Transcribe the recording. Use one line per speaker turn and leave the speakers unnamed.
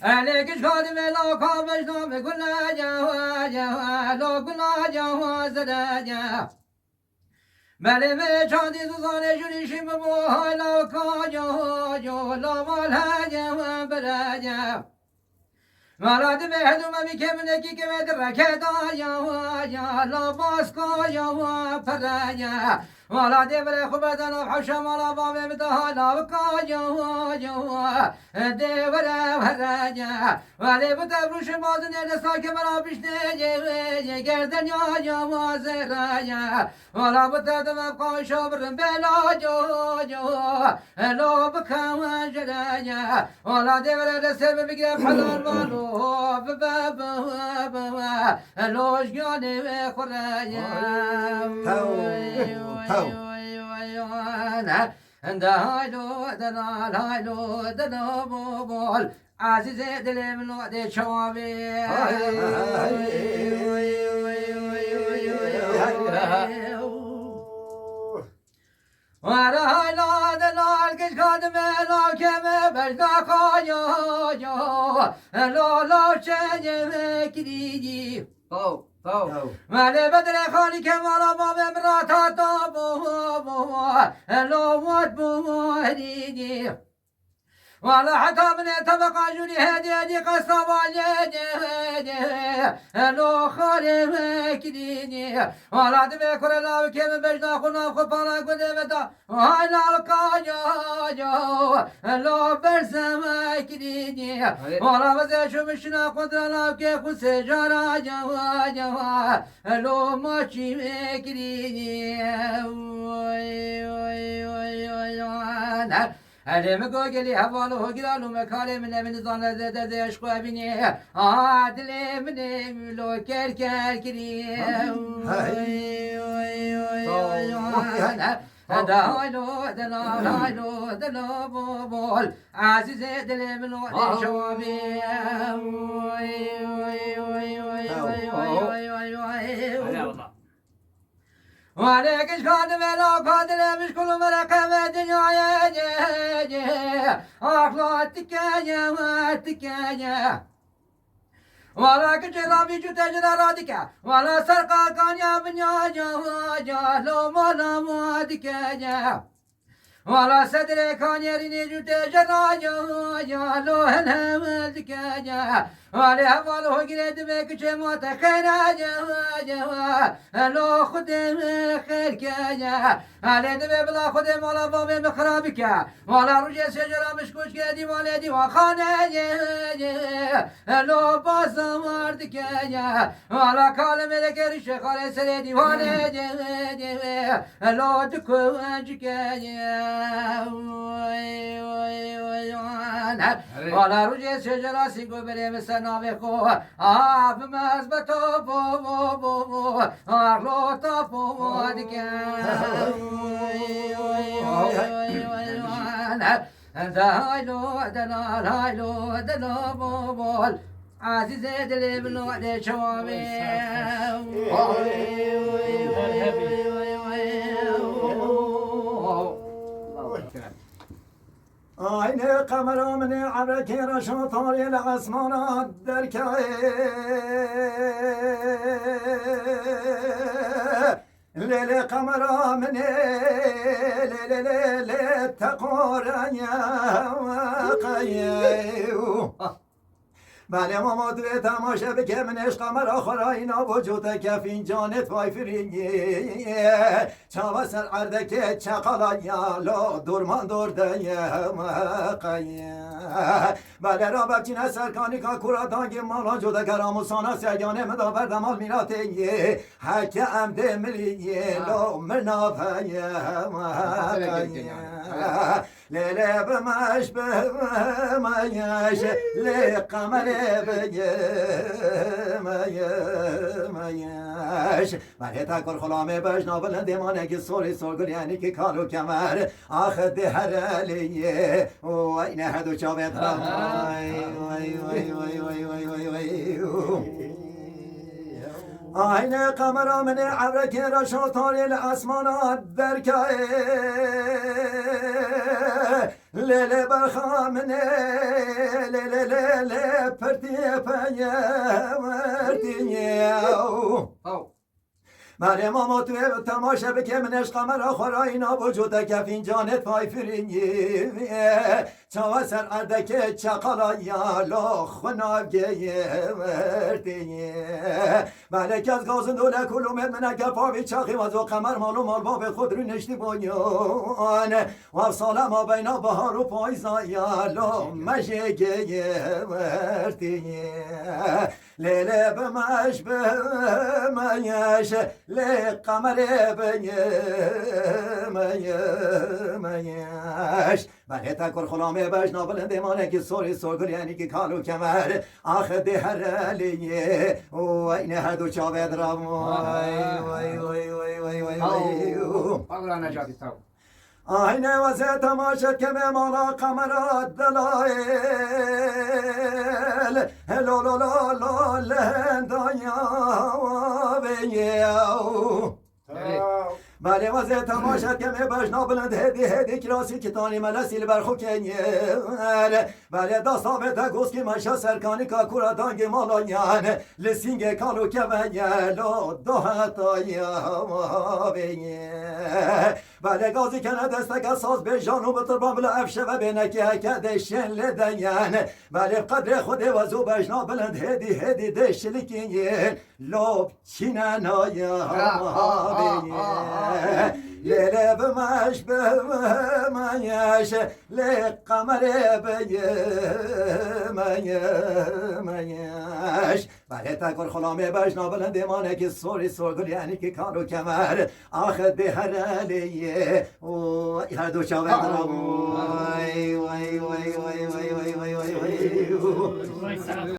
عليك شهود ملا كابش نوم قلنا جوا جوا لو قلنا جوا زداجا ملي مي شادي زاني جوني شم بو هلا كاجا جو لا مالها جوا براجا مراد بهدو ما بكمنكي كمد ركدا يا لا باسكا يا فراجا ولا دبر خبدنا وحشم ولا باب مدها بكا جوا دبر فراجا ولا بتبرش مازن لساك مرا بشني گردن يا زراجا ولا بتدم بقا شبر بلا جو لو بكا جراجا ولا دبر لسبب بقى حلال مالو بابا لوش جاني خراجا هايلو دنا بول عزيز دلي من وقت شوابي وانا هايلو دنا الكش خادم لا كم بجدا خايا لا شجر كديجي مالی بدر خالی که مالا باب امراتا تا بو لوات بو هدیدی ولا حتى من تبقى جوني هدي قصة والدي لو خالي كديني ولا دبكر لا كم بجنا خنا خبالا قدمتا هاي لا كاجا لو برسم كديني ولا وزشو مشنا قدر لا كيف سجارا جوا لو ماشي كديني علم گوگلی حوالو هگرالو مکاله من زانه زده زش خوابینی عادل من ملو کر کری دلو بول عزیز دل منو شوابی وعليك شكاد ملا قادر مش كل مرقم دنيا أخلا تكايا ولا كجرابي جو تجرا رادكا ولا سرقا كانيا بنيا جا لو مالا مادكا ولا صدر كان يريني جو تجرا جا لو هلا دكا ولا هوالو قريد بك جما تخيرا جوا لو خدم خير كاجا على دبي بلا خدم ولا باب مخرابك ولا رجع شجرة مشكوش كدي ولا دي وخانة لو بازمار دكاجا ولا كلام لك ريش خالي سريدي وانا لو دكو جكاجا ولا رجع شجرة سيقو بري مسا نابخو آب مزبطو بو آرلو تابو دکن دلو بول عزیز دل منو علی شوابی
aynı kameramını abreki raşo tarihi asmana derken lele kameramını lele takoranya kayu بله ماما توی تماشا بکه من عشق مرا خراینا وجود کفین جانت وای فرینگی چاوا سر عرده چقالا یالا درمان درده بله را بچین سرکانی که کورا دانگی مالا جوده کرامو سانا سیانه مدا بردمال میراتی حک امده ملی لو مرنا لیلی بمش بمش لی قمر بگمش ولی تکر خلامه بجنا بلند مانه که سوری سرگر یعنی که کارو کمر آخ دهر علیه و این هدو چاوت را آینه قمر من عبرك رشا طاري الاسمانات دركه لیلی برخا من لیلی پرتی مریم ماما توی تماشا بکه من عشق مرا خورای نابوجوده که فینجانت پای فرینگی چاوه سر اردک چقالا یالا خنابگه مردی ملک از گازن دوله کلومت من اگر پاوی چاقی وزو قمر مالو مال باب خود رو نشتی بانیان و ساله ما بینا بهار و پایزا یالا مجگه مردی لیلی بمش بمش لی قمر بگمش بله تکر خلامه بجنا بلند مانه که سوری سرگر یعنی که کالو کمر آخ دهر علیه و این هدو چاوید را آینه وزه تماشد که به مالا قمرات دلائل هلولولولو لندایا بیو بله وزه تماشد که می بجنا بلند هدی کراسی کتانی ملسیل برخو کنیر بله دستا به تگوز که منشا سرکانی که کورا دانگ مالانیان لسینگ کالو که ونیلو دو هتایا بینیر بله گازی کنه دستک ساز به جانو بطربان بلا افشه و بینکی هکده شن لدنین بله قدر خود وزو بجنا بلند هدی دشلکین لب چیننایا بینیر لیلی بمش بمش لی قمر بگمش بله تکر خلامه بجنا بلند مانه که سوری سرگر یعنی که کارو کمر آخ دهر علیه و هر دو چاوه درام